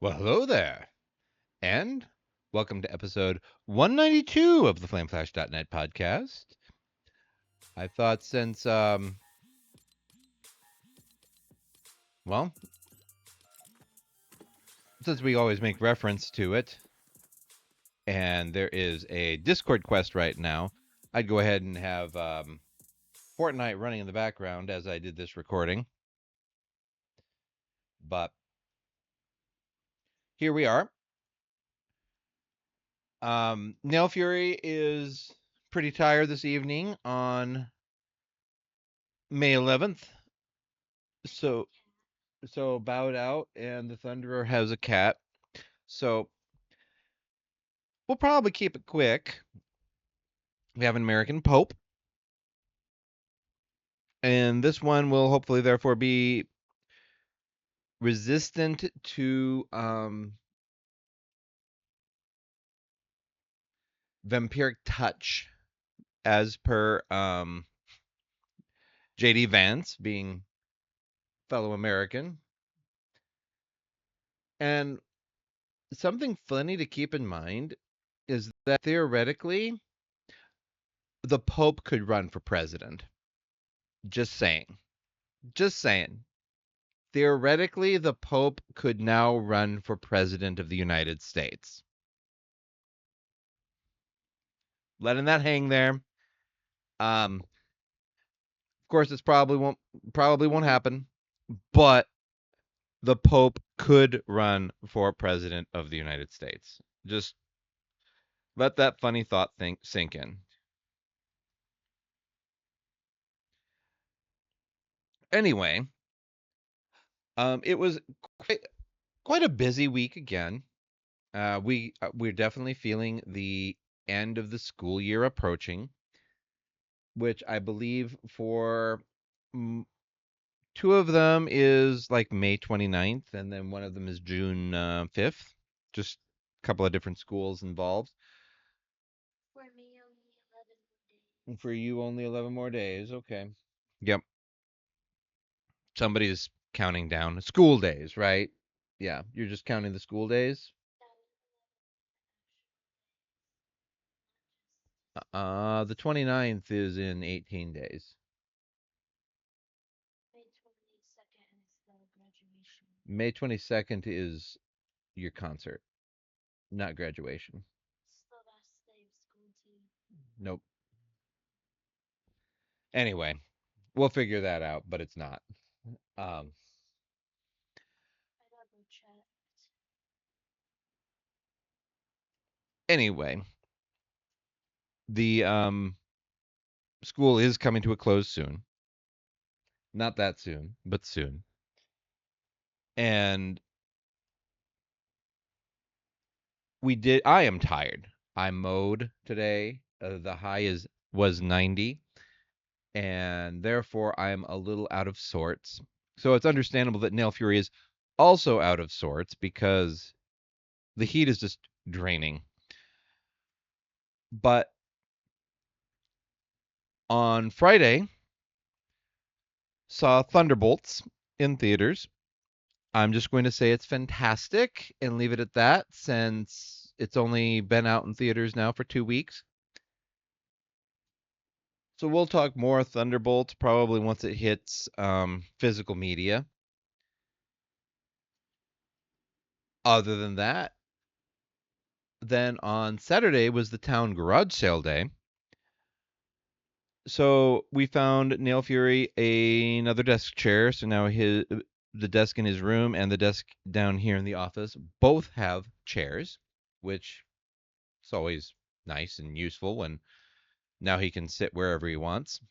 Well, hello there, and welcome to episode 192 of the FlameFlash.net podcast. I thought well, since we always make reference to it, and there is a Discord quest right now, I'd go ahead and have Fortnite running in the background as I did this recording. But here we are. Nail Fury is pretty tired this evening on May 11th. So bowed out, and the Thunderer has a cat. So we'll probably keep it quick. We have an American Pope, and this one will hopefully therefore be resistant to vampiric touch, as per JD Vance, being fellow American. And something funny to keep in mind is that theoretically, the Pope could run for president. Just saying. Just saying. Theoretically, the Pope could now run for president of the United States. Letting that hang there. Of course, this probably won't happen, but the Pope could run for president of the United States. Just let that funny thought sink in. Anyway, it was quite a busy week again. We're definitely feeling the end of the school year approaching, which I believe for two of them is like May 29th, and then one of them is June 5th. Just a couple of different schools involved. For you, only 11 more days. Okay. Yep. Somebody's counting down school days, right? Yeah, you're just counting the school days. The 29th is in 18 days. May 22nd is your concert, not graduation. Nope. Anyway, we'll figure that out, but it's not. Um, anyway, the school is coming to a close soon. Not that soon, but soon. And I am tired. I mowed today. The high was 90, and therefore I'm a little out of sorts. So it's understandable that Nail Fury is also out of sorts because the heat is just draining. But on Friday, saw Thunderbolts in theaters. I'm just going to say it's fantastic and leave it at that, since it's only been out in theaters now for 2 weeks. So we'll talk more Thunderbolts probably once it hits physical media. Other than that, then on Saturday was the town garage sale day. So we found Nail Fury another desk chair. So now the desk in his room and the desk down here in the office both have chairs, which is always nice and useful. And now he can sit wherever he wants.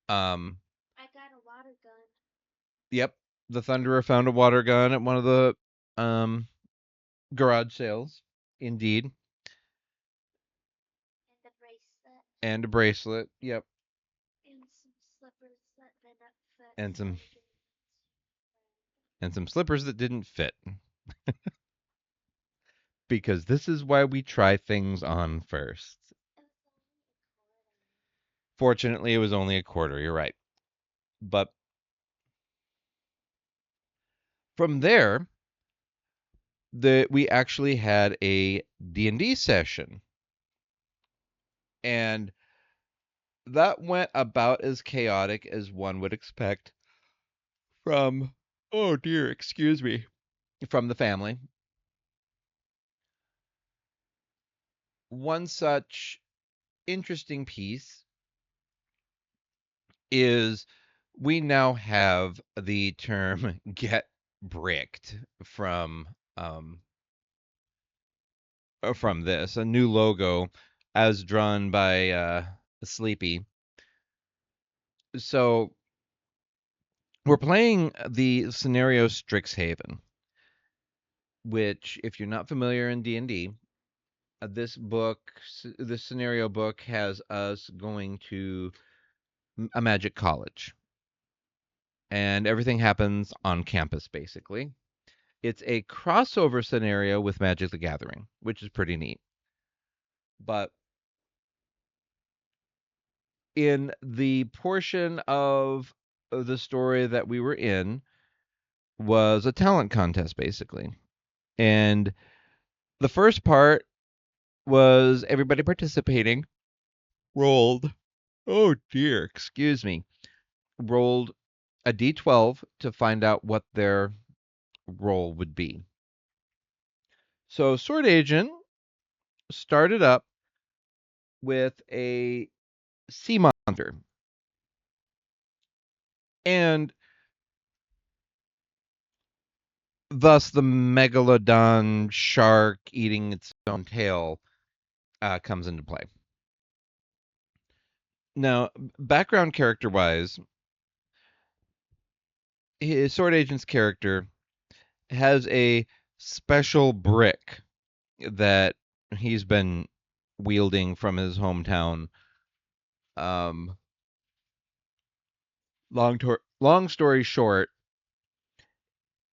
Um, yep, the Thunderer found a water gun at one of the um garage sales. Indeed. And a bracelet. Yep. And some slippers that didn't fit. Because this is why we try things on first. Fortunately, it was only a quarter. You're right. But From there, we actually had a D&D session, and that went about as chaotic as one would expect from, oh dear, excuse me, from the family. One such interesting piece is we now have the term get bricked um from this, a new logo as drawn by Sleepy. So we're playing the scenario Strixhaven, which, if you're not familiar in D&D, this book, this scenario book, has us going to a magic college, and everything happens on campus, basically. It's a crossover scenario with Magic the Gathering, which is pretty neat. But in the portion of the story that we were in was a talent contest, basically. And the first part was everybody participating rolled, oh dear, excuse me, rolled a d12 to find out what their role would be. So Sword Agent started up with a sea monster. And thus the megalodon shark eating its own tail comes into play. Now, background character wise, his Sword Agent's character has a special brick that he's been wielding from his hometown. Um, long story short,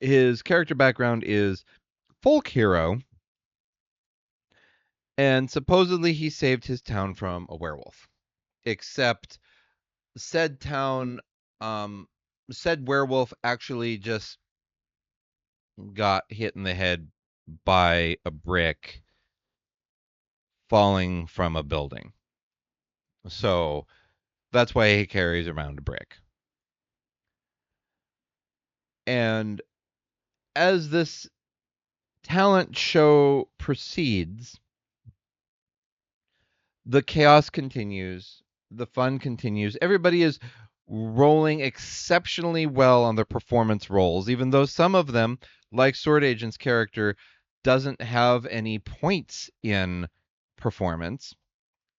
his character background is folk hero, and supposedly he saved his town from a werewolf. Except said town, um, said werewolf actually just got hit in the head by a brick falling from a building. So that's why he carries around a brick. And as this talent show proceeds, the chaos continues, the fun continues. Everybody is rolling exceptionally well on their performance rolls, even though some of them, like Sword Agent's character, doesn't have any points in performance.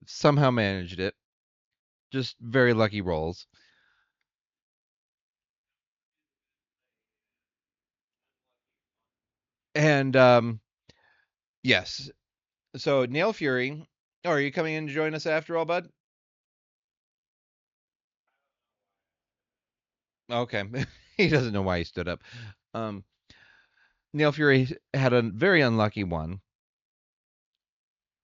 Somehow managed it. Just very lucky rolls. And yes. So Nail Fury. Oh, are you coming in to join us after all, bud? Okay. He doesn't know why he stood up. Um, Nail Fury had a very unlucky one.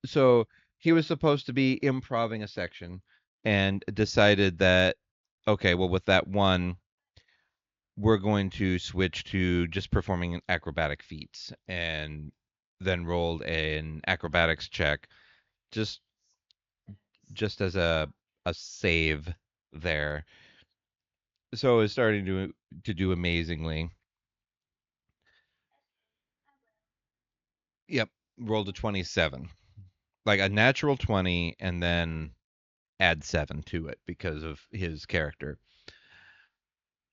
So he was supposed to be improving a section and decided that, okay, well, with that one, we're going to switch to just performing acrobatic feats, and then rolled an acrobatics check just as a save there. So it's starting to do amazingly. Yep, rolled a 27. Like a natural 20 and then add 7 to it because of his character.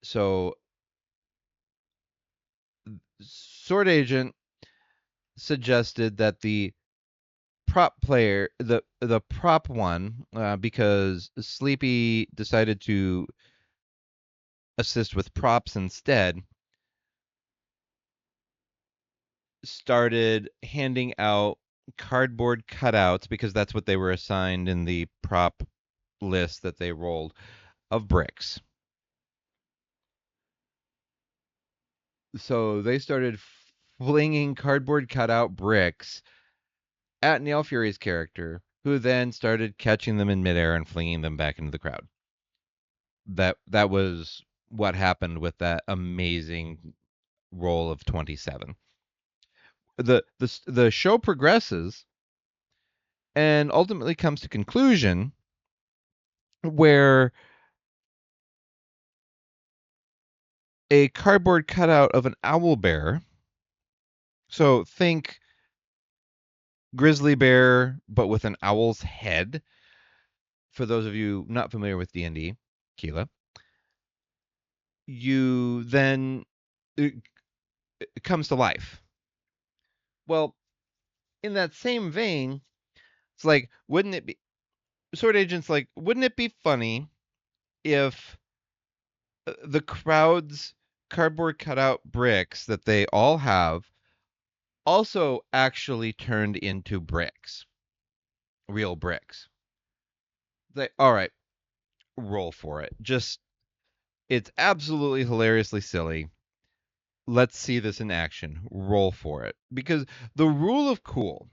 So Sword Agent suggested that the prop player, the prop one, because Sleepy decided to assist with props instead, started handing out cardboard cutouts because that's what they were assigned in the prop list that they rolled of bricks. So they started flinging cardboard cutout bricks at Neil Fury's character, who then started catching them in midair and flinging them back into the crowd. That was what happened with that amazing roll of 27. The show progresses and ultimately comes to conclusion where a cardboard cutout of an owl bear, so think grizzly bear but with an owl's head. For those of you not familiar with D&D, Keela, you then it, it comes to life. Well, in that same vein, it's like, wouldn't it be Sword Agents, like, wouldn't it be funny if the crowd's cardboard cutout bricks that they all have also actually turned into bricks, real bricks? All right, roll for it. Just, it's absolutely hilariously silly. Let's see this in action. Roll for it. Because the rule of cool,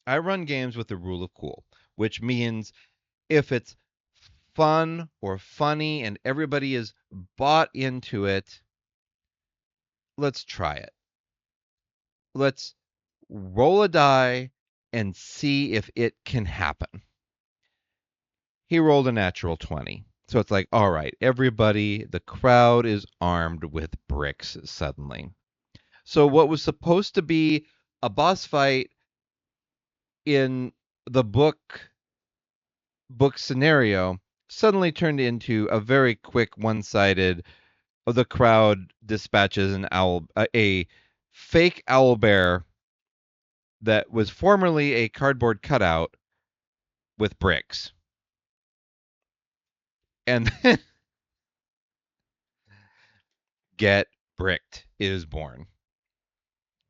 I run games with the rule of cool, which means if it's fun or funny and everybody is bought into it, let's try it. Let's roll a die and see if it can happen. He rolled a natural 20. So it's like, all right, everybody, the crowd is armed with bricks suddenly. So what was supposed to be a boss fight in the book scenario suddenly turned into a very quick one-sided, the crowd dispatches a fake owl bear that was formerly a cardboard cutout with bricks. And then Get Bricked is born.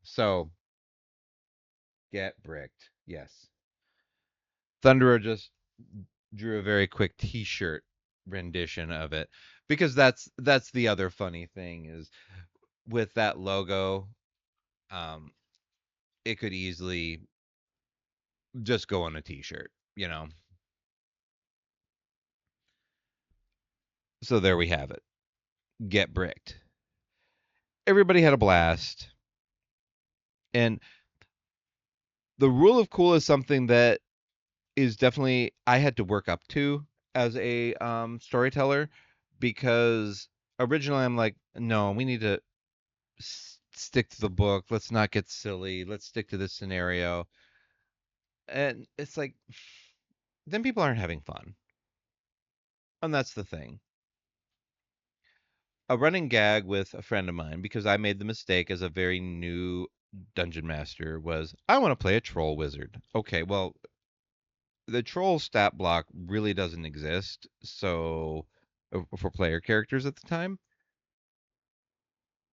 So, Get Bricked. Yes. Thunderer just drew a very quick t-shirt rendition of it because that's the other funny thing is with that logo, um it could easily just go on a t-shirt. So there we have it. Get Bricked. Everybody had a blast. And the rule of cool is something that is definitely I had to work up to as a storyteller because originally I'm like, no, we need to stick to the book. Let's not get silly. Let's stick to this scenario. And it's like, then people aren't having fun. And that's the thing. A running gag with a friend of mine, because I made the mistake as a very new dungeon master, was I want to play a troll wizard. Okay, well, the troll stat block really doesn't exist, so for player characters at the time,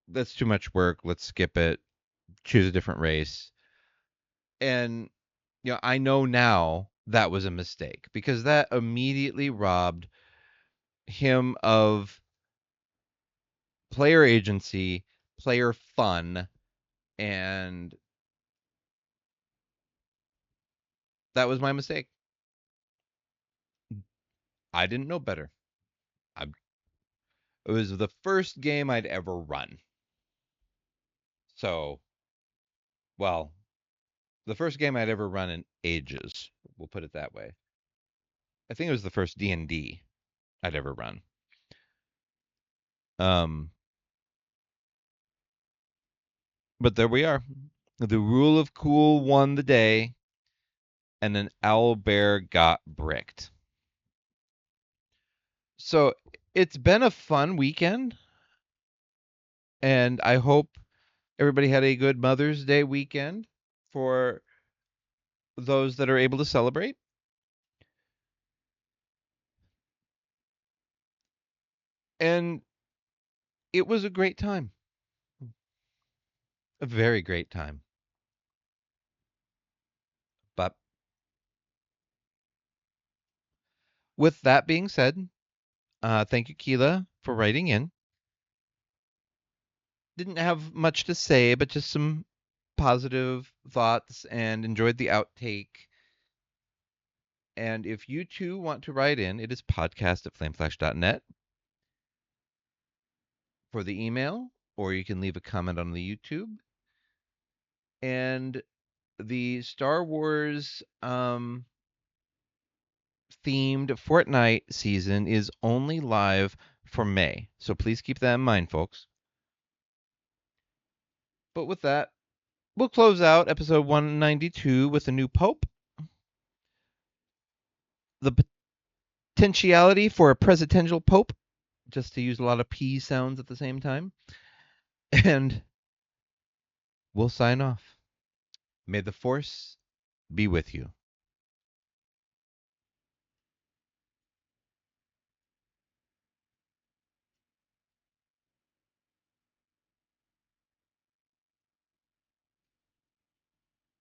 that's too much work. Let's skip it. Choose a different race. And I know now that was a mistake because that immediately robbed him of player agency, player fun, and that was my mistake. I didn't know better. I, it was the first game I'd ever run. So, well, the first game I'd ever run in ages. We'll put it that way. I think it was the first D&D I'd ever run. Um, but there we are. The rule of cool won the day, and an owl bear got bricked. So it's been a fun weekend, and I hope everybody had a good Mother's Day weekend for those that are able to celebrate. And it was a great time, a very great time. But with that being said, thank you, Keela, for writing in. Didn't have much to say, but just some positive thoughts and enjoyed the outtake. And if you too want to write in, it is podcast@flameflash.net for the email. or you can leave a comment on the YouTube. And the Star Wars themed Fortnite season is only live for May. So please keep that in mind, folks. But with that, we'll close out episode 192 with a new pope. The potentiality for a presidential pope, just to use a lot of P sounds at the same time. And we'll sign off. May the force be with you.